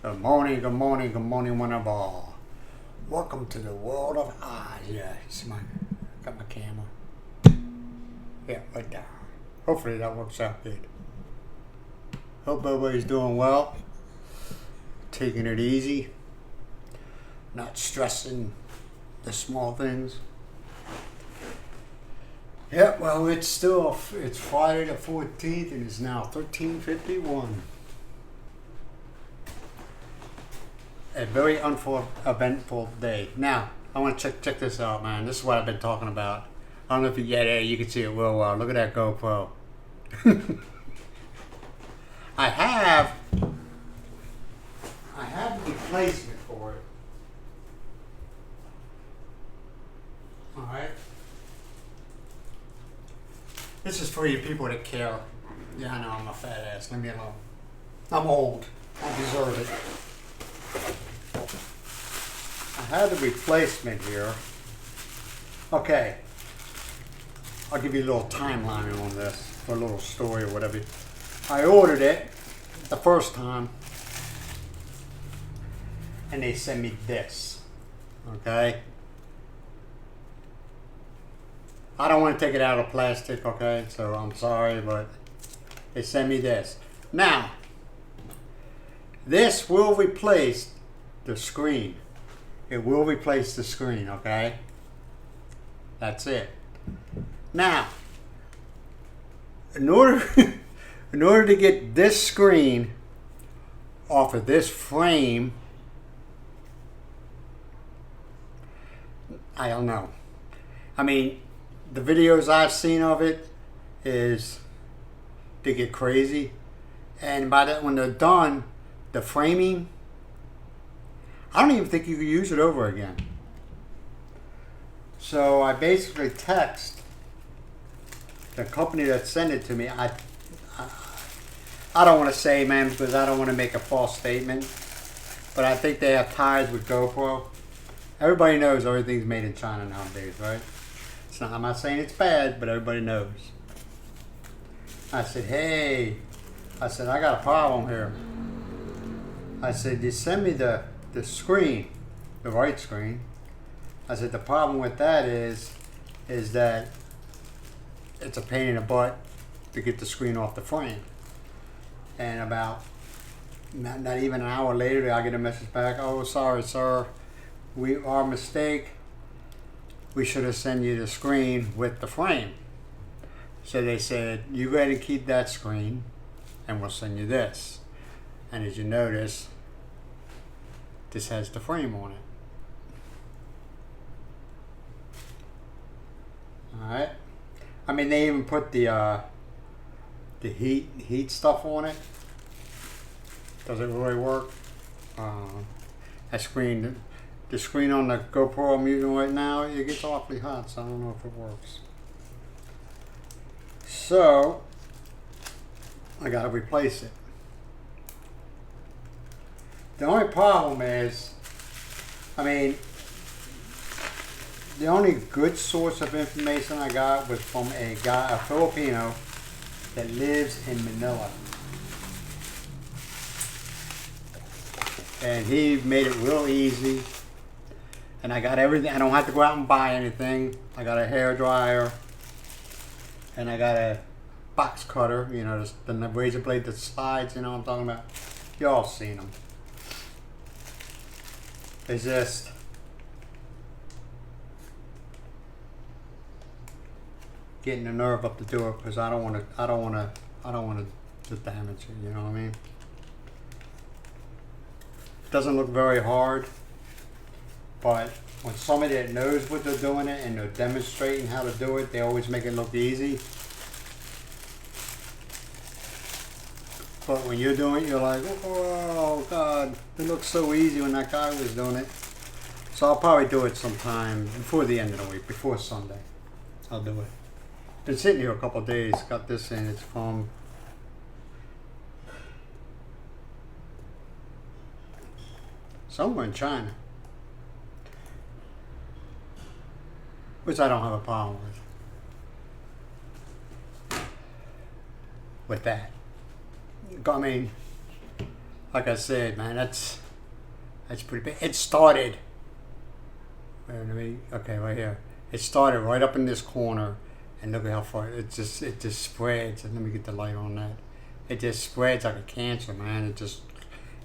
Good morning, good morning, good morning, one of all. Welcome to the world of Oz. Yeah, got my camera. Yeah, right there. Hopefully that works out good. Hope everybody's doing well. Taking it easy. Not stressing the small things. Yeah, well, it's Friday the 14th and it's now 13:51. A very eventful day. Now, I want to check this out, man. This is what I've been talking about. I don't know if you get it. You can see it real well. Look at that GoPro. I have a replacement for it. All right. This is for you people that care. Yeah, I know I'm a fat ass. Leave me alone. I'm old. I deserve it. I had the replacement here. Okay. I'll give you a little timeline on this for a little story or whatever. I ordered it the first time and they sent me this. Okay. I don't want to take it out of plastic, okay? So I'm sorry, but they sent me this. Now, this will replace the screen. It will replace the screen, okay? That's it. Now, in order to get this screen off of this frame, I don't know. I mean, the videos I've seen of it is they get crazy, and by that when they're done, the framing, I don't even think you can use it over again. So I basically text the company that sent it to me. I don't want to say, man, because I don't want to make a false statement, but I think they have ties with GoPro. Everybody knows everything's made in China nowadays, right? I'm not saying it's bad, but everybody knows. I said, hey, I got a problem here. I said, you send me the screen, the right screen. I said, the problem with that is that it's a pain in the butt to get the screen off the frame. And about not even an hour later, I get a message back, oh, sorry, sir, our mistake. We should have sent you the screen with the frame. So they said, you go ahead and keep that screen and we'll send you this. And as you notice, this has the frame on it. Alright. I mean, they even put the heat stuff on it. Does it really work? That screen, the screen on the GoPro I'm using right now, it gets awfully hot, so I don't know if it works. So, I gotta replace it. The only problem is, I mean, the only good source of information I got was from a Filipino that lives in Manila. And he made it real easy. And I got everything. I don't have to go out and buy anything. I got a hair dryer. And I got a box cutter. You know, the razor blade that slides. You know what I'm talking about? You all seen them. It's just getting the nerve up to do it because I don't want to just damage it. You know what I mean? It doesn't look very hard, but when somebody that knows what they're doing it and they're demonstrating how to do it, they always make it look easy. But when you're doing it, you're like, oh God, it looks so easy when that guy was doing it. So I'll probably do it sometime before the end of the week, before Sunday. I'll do it. Been sitting here a couple of days, got this in, it's from somewhere in China. Which I don't have a problem with that. I mean, like I said, man, that's pretty big. It started. Wait, let me. Okay, right here. It started right up in this corner, and look at how far it just spreads. And let me get the light on that. It just spreads like a cancer, man. It just,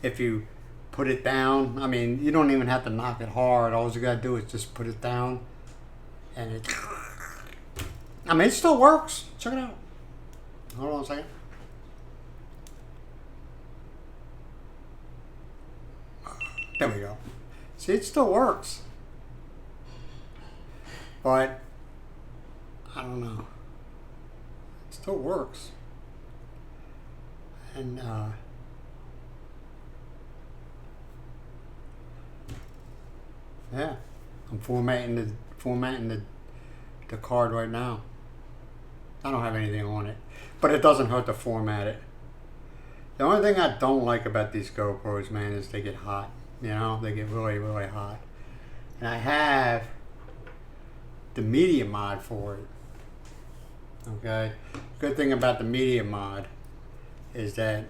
if you put it down, I mean, you don't even have to knock it hard. All you gotta do is just put it down, and it. I mean, it still works. Check it out. Hold on a second. There we go. See, it still works. But, I don't know. It still works. And, yeah. I'm formatting the card right now. I don't have anything on it. But it doesn't hurt to format it. The only thing I don't like about these GoPros, man, is they get hot. You know, they get really, really hot. And I have the media mod for it. Okay? Good thing about the media mod is that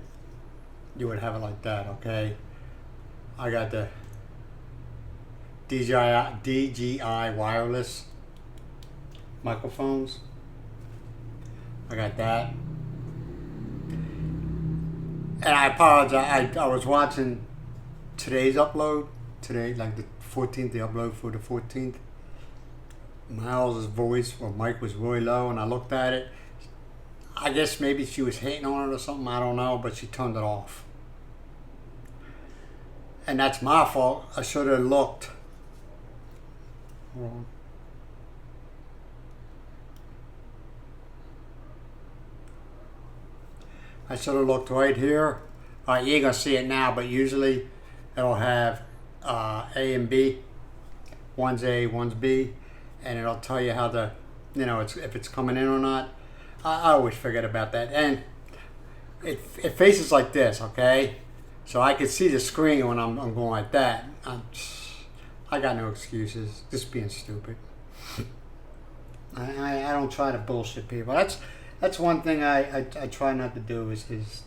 you would have it like that, okay? I got the DJI wireless microphones. I got that. And I apologize. I was watching today's upload. Today, like the 14th, the upload for the 14th. Miles' voice or mic was really low, and I looked at it. I guess maybe she was hating on it or something. I don't know, but she turned it off. And that's my fault. I should have looked. Hold on. I should have looked right here. All right, you ain't gonna see it now, but usually it'll have A and B. One's A, one's B, and it'll tell you how the, you know, if it's coming in or not. I always forget about that, and it faces like this, okay? So I can see the screen when I'm going like that. I got no excuses. Just being stupid. I don't try to bullshit people. That's one thing I try not to do is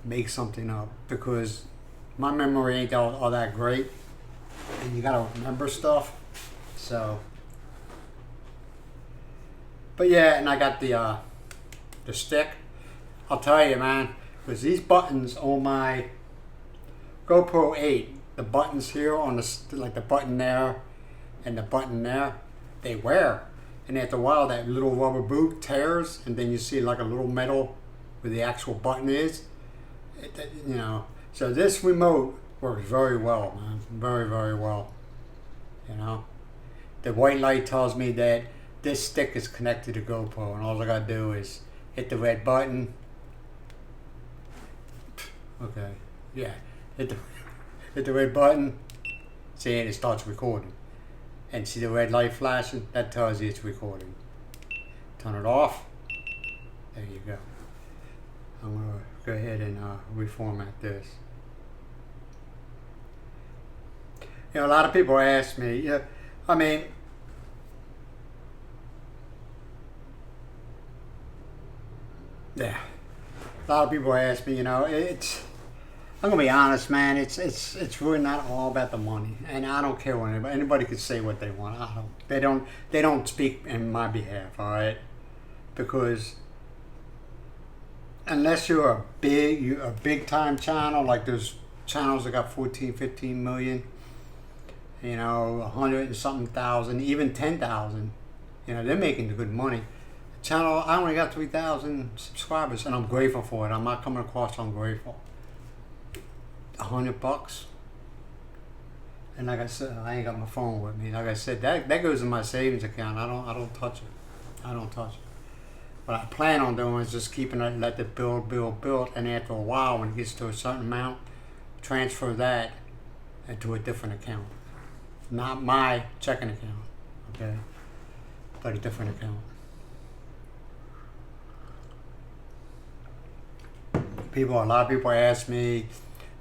make something up, because my memory ain't all that great, and you gotta remember stuff. So, but yeah, and I got the stick. I'll tell you, man, because these buttons on my GoPro 8, the buttons here on the, like the button there and the button there, they wear. And after a while, that little rubber boot tears, and then you see like a little metal where the actual button is. You know, so this remote works very well, man. Very, very well. You know, the white light tells me that this stick is connected to GoPro, and all I gotta do is hit the red button. Okay, yeah, hit the red button. See, and it starts recording. And see the red light flashing? That tells you it's recording. Turn it off. There you go. I'm going to go ahead and reformat this. You know, a lot of people ask me, yeah, I mean, yeah, a lot of people ask me, you know, I'm gonna be honest, man. It's really not all about the money, and I don't care what anybody could say what they want. They don't speak in my behalf, all right? Because unless you're a big time channel, like there's channels that got 14, 15 million, you know, 100 and something thousand, even 10,000, you know, they're making the good money. Channel, I only got 3,000 subscribers, and I'm grateful for it. I'm not coming across ungrateful. $100, and like I said, I ain't got my phone with me. Like I said, that goes in my savings account. I don't touch it. I don't touch it. What I plan on doing is just keeping it, let it build, and after a while, when it gets to a certain amount, transfer that into a different account. Not my checking account, okay, but a different account. A lot of people ask me,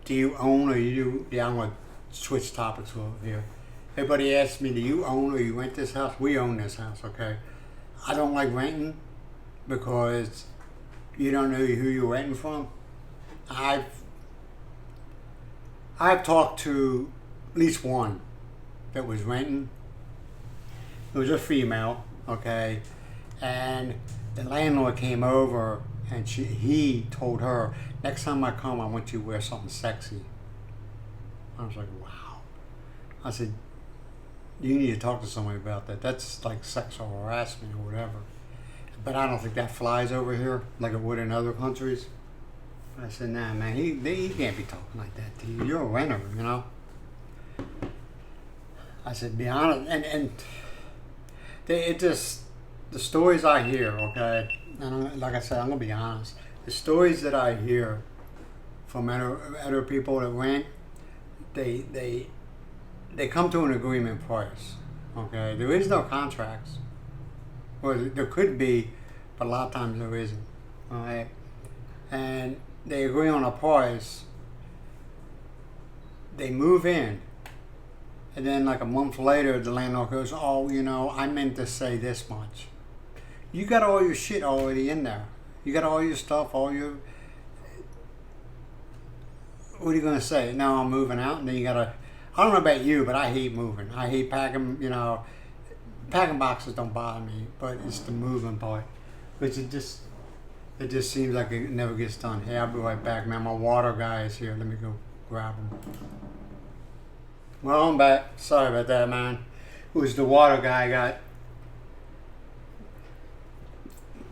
do you own or you do? Yeah, I'm going to switch topics over here. Everybody asks me, do you own or you rent this house? We own this house, okay? I don't like renting because you don't know who you're renting from. I've I've talked to at least one that was renting. It was a female, okay, and the landlord came over and he told her, next time I come, I want you to wear something sexy. I was like, wow. I said, you need to talk to somebody about that. That's like sexual harassment or whatever. But I don't think that flies over here like it would in other countries. I said, nah, man, he can't be talking like that to you. You're a renter, you know. I said, be honest, and it just, the stories I hear, okay, and like I said, I'm gonna be honest. The stories that I hear from other people that rent, they come to an agreement price, okay. There is no contracts, or there could be, but a lot of times there isn't, all right. And they agree on a price. They move in. And then like a month later, the landlord goes, oh, you know, I meant to say this much. You got all your shit already in there. You got all your stuff, what are you going to say? No, I'm moving out. And then you got to, I don't know about you, but I hate moving. I hate packing, you know, packing boxes don't bother me, but it's the moving part. Which it just seems like it never gets done. Hey, I'll be right back, man. My water guy is here. Let me go grab him. Well, I'm back. Sorry about that, man. It was the water guy. Got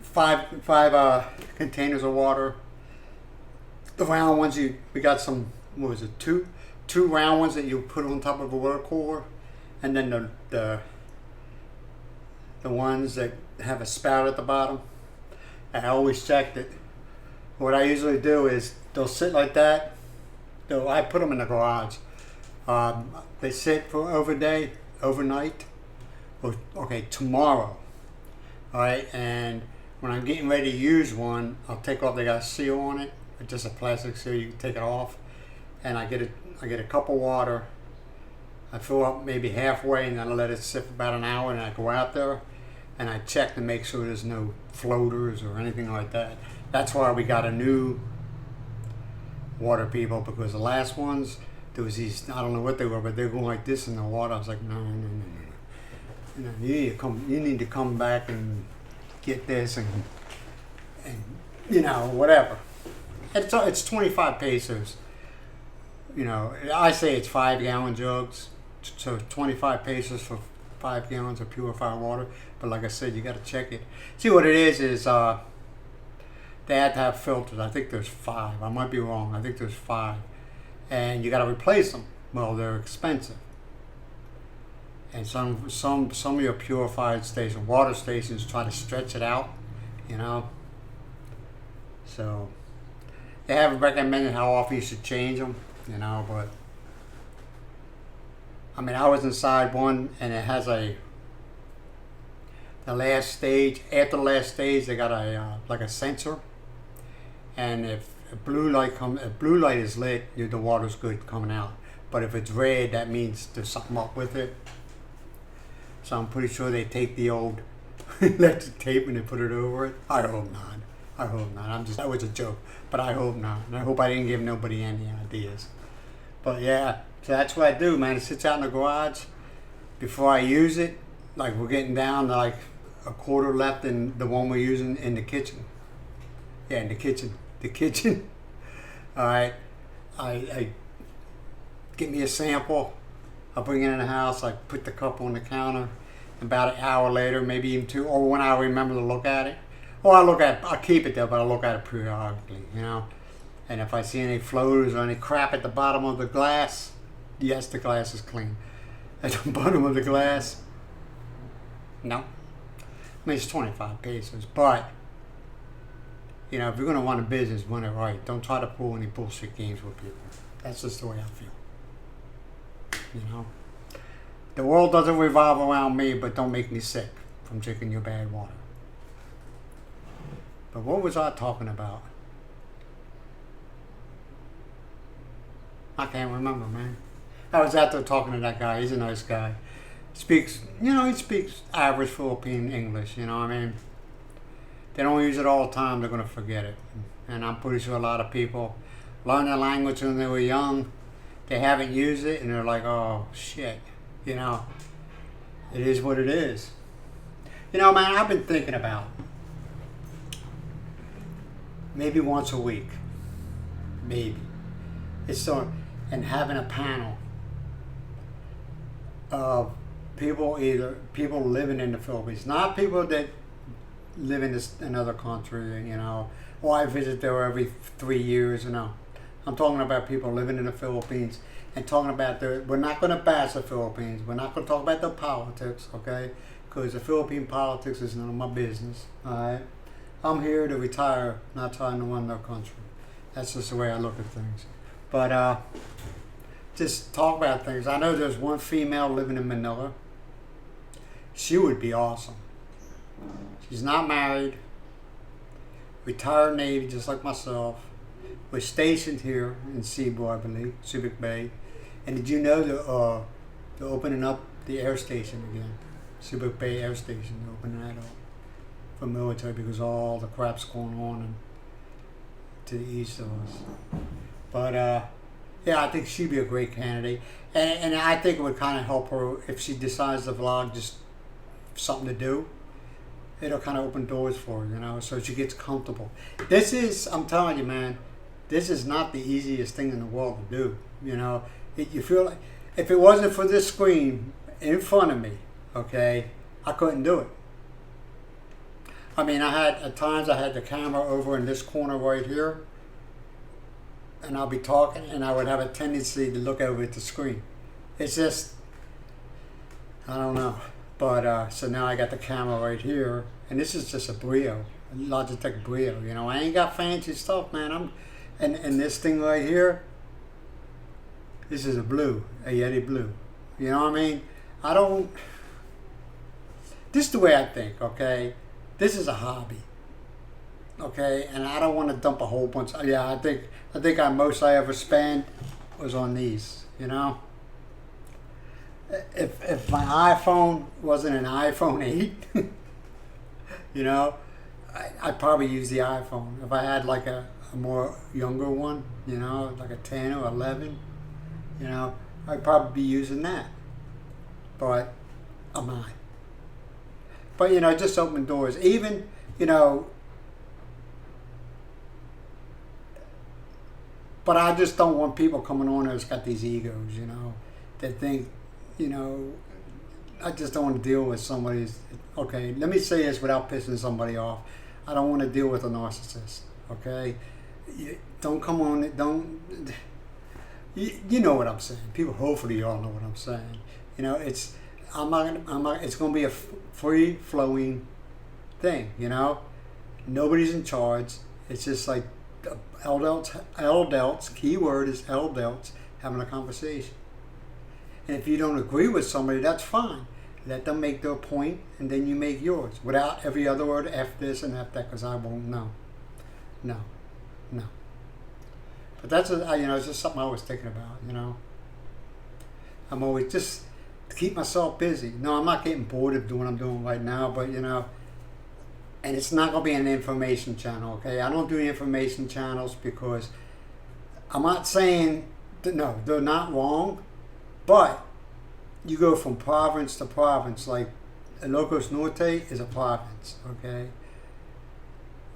five containers of water. The round ones we got some. What was it? Two round ones that you put on top of a water cooler, and then the ones that have a spout at the bottom. I always checked it. What I usually do is they'll sit like that. I put them in the garage. They sit for overnight. Okay, tomorrow. All right, and when I'm getting ready to use one, I'll take off. They got a seal on it. It's just a plastic seal. You can take it off, and I get a cup of water. I fill up maybe halfway, and then I let it sit for about an hour, and I go out there, and I check to make sure there's no floaters or anything like that. That's why we got a new water people, because the last ones, there was these, I don't know what they were, but they were going like this in the water. I was like, no. You know, you need to come back and get this and you know, whatever. It's 25 pesos. You know, I say it's 5-gallon jugs, so 25 pesos for 5 gallons of purified water. But like I said, you got to check it. See, what it is they have to have filters. I think there's 5. I might be wrong. I think there's 5, and you got to replace them. Well, they're expensive, and some of your purified water stations try to stretch it out. You know, so they haven't recommended how often you should change them. You know, but I mean, I was inside one, and it has the last stage. After the last stage, they got like a sensor, and if a blue light is lit, the water's good coming out. But if it's red, that means there's something up with it. So I'm pretty sure they take the old electric tape and they put it over it. I hope not. That was a joke, but I hope not. And I hope I didn't give nobody any ideas. But yeah, so that's what I do, man. It sits out in the garage. Before I use it, like we're getting down to like a quarter left in the one we're using in the kitchen. Yeah, in the kitchen. All right. I get me a sample. I'll bring it in the house. I put the cup on the counter. About an hour later, maybe even 2, or when I remember to look at it. Or I'll keep it there, but I'll look at it periodically, you know. And if I see any floaters or any crap at the bottom of the glass, yes, the glass is clean. At the bottom of the glass, no. I mean, it's 25 pesos, but, you know, if you're going to run a business, run it right. Don't try to pull any bullshit games with people. That's just the way I feel. You know? The world doesn't revolve around me, but don't make me sick from drinking your bad water. But what was I talking about? I can't remember, man. I was out there talking to that guy. He's a nice guy. He speaks average Philippine English, you know what I mean? They don't use it all the time, they're going to forget it. And I'm pretty sure a lot of people learn their language when they were young. they haven't used it and they're like, oh shit, you know, it is what it is. You know, man, I've been thinking about maybe once a week, maybe. It's so, and having a panel of people living in the Philippines, not people that live in another country, you know, or I visit there every 3 years, you know. I'm talking about people living in the Philippines and talking about we're not going to bash the Philippines. We're not going to talk about the politics, okay? Because the Philippine politics is none of my business, all right? I'm here to retire, not trying to run their country. That's just the way I look at things. But just talk about things. I know there's one female living in Manila. She would be awesome. She's not married, retired Navy just like myself. We're stationed here in Cebu, I believe, Subic Bay. And did you know they're opening up the air station again? Subic Bay Air Station, they're opening that up for military because all the crap's going on to the east of us. But yeah, I think she'd be a great candidate. And I think it would kind of help her if she decides to vlog just something to do. It'll kind of open doors for her, you know, so she gets comfortable. This is, I'm telling you, man, this is not the easiest thing in the world to do, you know. You feel like, if it wasn't for this screen in front of me, okay, I couldn't do it. I mean, at times I had the camera over in this corner right here, and I'll be talking, and I would have a tendency to look over at the screen. It's just, I don't know. But, so now I got the camera right here, and this is just a Brio, a Logitech Brio, you know. I ain't got fancy stuff, man. And this thing right here, this is a Yeti Blue. You know what I mean? This is the way I think, okay? This is a hobby, okay? And I don't want to dump a whole bunch. Yeah, I think most I ever spent was on these, you know? If my iPhone wasn't an iPhone 8, you know, I'd probably use the iPhone. If I had like a more younger one, you know, like a 10 or 11, you know, I'd probably be using that. But I'm not. But, you know, just open doors. Even, you know, but I just don't want people coming on that's got these egos, you know, that think, you know, I just don't want to deal with somebody's, okay, let me say this without pissing somebody off. I don't want to deal with a narcissist, okay? Don't come on, you know what I'm saying. People, hopefully you all know what I'm saying. You know, it's going to be a free-flowing thing, you know? Nobody's in charge. It's just like adults, key word is adults, having a conversation. And if you don't agree with somebody, that's fine. Let them make their point, and then you make yours. Without every other word, F this and F that, because I won't know. No. But that's, you know, it's just something I was thinking about, you know. I'm always just to keep myself busy. No, I'm not getting bored of doing what I'm doing right now, but, you know, and it's not going to be an information channel, okay? I don't do information channels because I'm not saying, no, they're not wrong. But you go from province to province, like Ilocos Norte is a province, okay?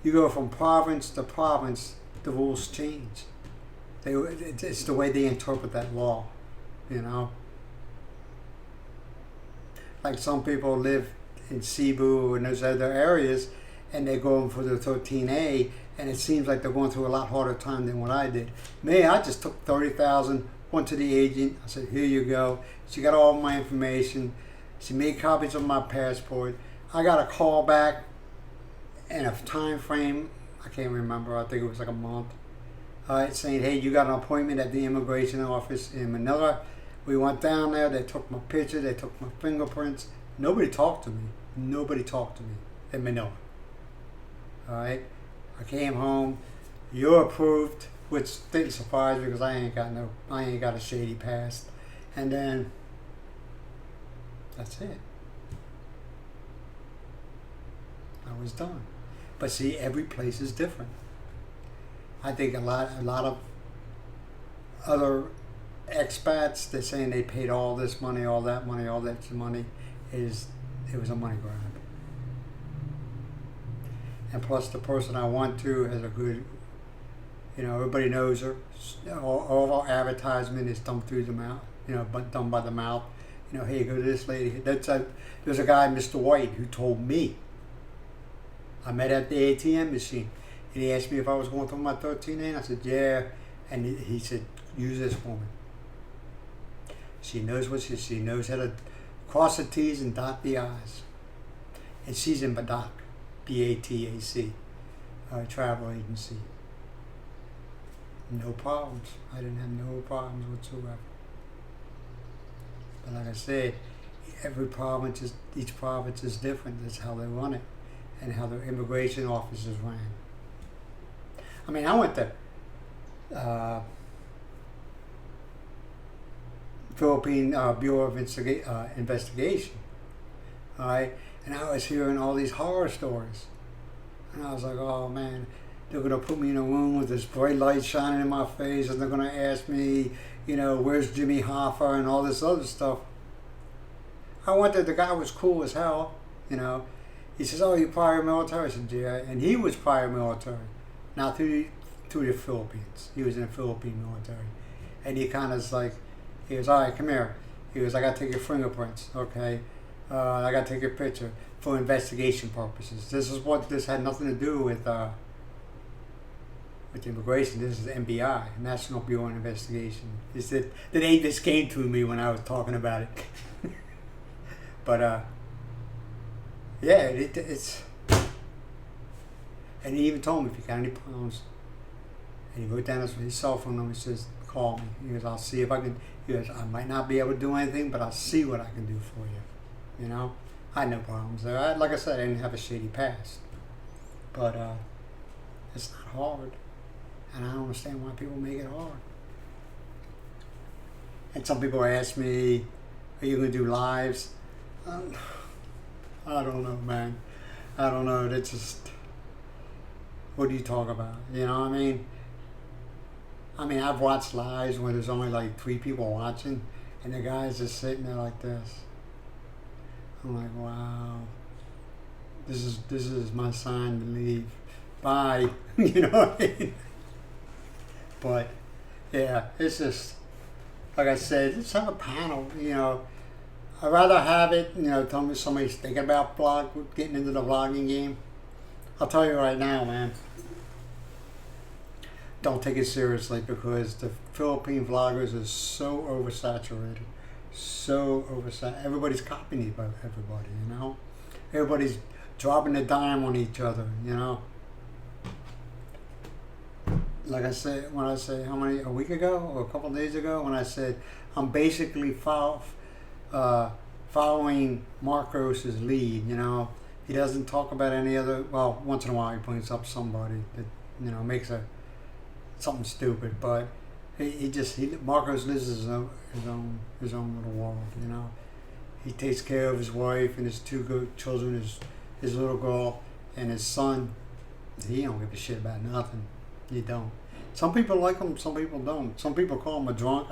You go from province to province, the rules change. It's the way they interpret that law, you know? Like some people live in Cebu and those other areas, and they're going for the 13A, and it seems like they're going through a lot harder time than what I did. Me, I just took $30,000, went to the agent. I said, here you go. She got all my information. She made copies of my passport. I got a call back in a time frame, I can't remember, I think it was like a month, saying, hey, you got an appointment at the immigration office in Manila. We went down there, they took my picture, they took my fingerprints. Nobody talked to me in Manila. All right, I came home, you're approved, which didn't surprise me because I ain't got a shady past. And then that's it. I was done. But see, every place is different. I think a lot of other expats, they're saying they paid all this money, all that money, all that money, it was a money grab. And plus the person I went to has a good, everybody knows her. All of our advertisement is dumped through the mouth, but done by the mouth. Hey, go to this lady. There's a guy, Mr. White, who told me. I met at the ATM machine, and he asked me if I was going through my 13A. I said, yeah. And he said, use this woman. She knows she knows how to cross the T's and dot the I's. And she's in BATAC, BATAC, travel agency. No problems. I didn't have no problems whatsoever. But like I said, each province is different. That's how they run it, and how their immigration offices ran. I mean, I went to Philippine Bureau of Investigation, all right, and I was hearing all these horror stories, and I was like, oh man, they're gonna put me in a room with this bright light shining in my face, and they're gonna ask me, where's Jimmy Hoffa and all this other stuff. I went there, the guy was cool as hell, He says, oh, you prior military? I said, yeah, and he was prior military, not through the Philippines. He was in the Philippine military, and he kind of like, he goes, all right, come here. He goes, I got to take your fingerprints, okay? I got to take your picture for investigation purposes. This had nothing to do with immigration. This is NBI, National Bureau of Investigation. It's that they just came to me when I was talking about it. But, yeah, it's... And he even told me, if you got any problems, and he wrote down his cell phone number, he says, call me. He goes, I'll see if I can... He goes, I might not be able to do anything, but I'll see what I can do for you. I had no problems there. Like I said, I didn't have a shady past. But it's not hard. And I don't understand why people make it hard. And some people ask me, are you going to do lives? I don't know, man. I don't know. That's just... What do you talk about? You know what I mean? I've watched lives where there's only like 3 people watching, and the guy's just sitting there like this. I'm like, wow, this is my sign to leave. Bye. You know what I mean? But yeah, it's just like I said, just have a panel. I'd rather have it. Tell me somebody's thinking about getting into the vlogging game. I'll tell you right now, man. Don't take it seriously, because the Philippine vloggers is so oversaturated. Everybody's copying everybody, Everybody's dropping a dime on each other, Like I said, a week ago or a couple of days ago, when I said I'm basically following Marcos's lead, He doesn't talk about any other, well, once in a while he brings up somebody that, makes something stupid, but Marcos lives his own little world, He takes care of his wife and his 2 good children, his little girl and his son. He don't give a shit about nothing. He don't. Some people like him, some people don't. Some people call him a drunk.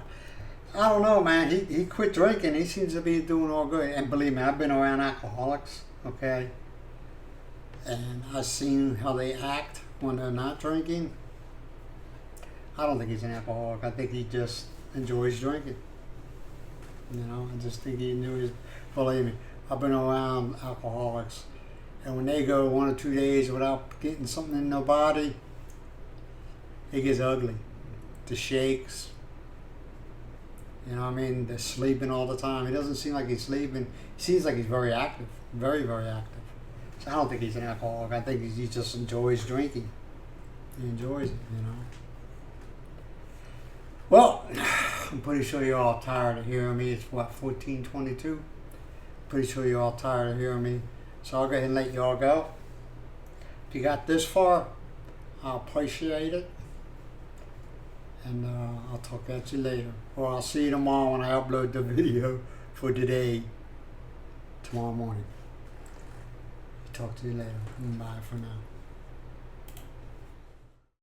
I don't know, man. He quit drinking. He seems to be doing all good. And believe me, I've been around alcoholics, okay? And I've seen how they act when they're not drinking. I don't think he's an alcoholic. I think he just enjoys drinking. I just think he enjoys. Believe me, I've been around alcoholics, and when they go 1 or 2 days without getting something in their body, it gets ugly. The shakes. They're sleeping all the time. It doesn't seem like he's sleeping. He seems like he's very active, very, very active. So I don't think he's an alcoholic. I think he just enjoys drinking. He enjoys it, Well, I'm pretty sure you're all tired of hearing me. It's 14:22. Pretty sure you're all tired of hearing me. So I'll go ahead and let you all go. If you got this far, I appreciate it. And I'll talk at you later. Or I'll see you tomorrow when I upload the video for today, tomorrow morning. Talk to you later. Bye for now.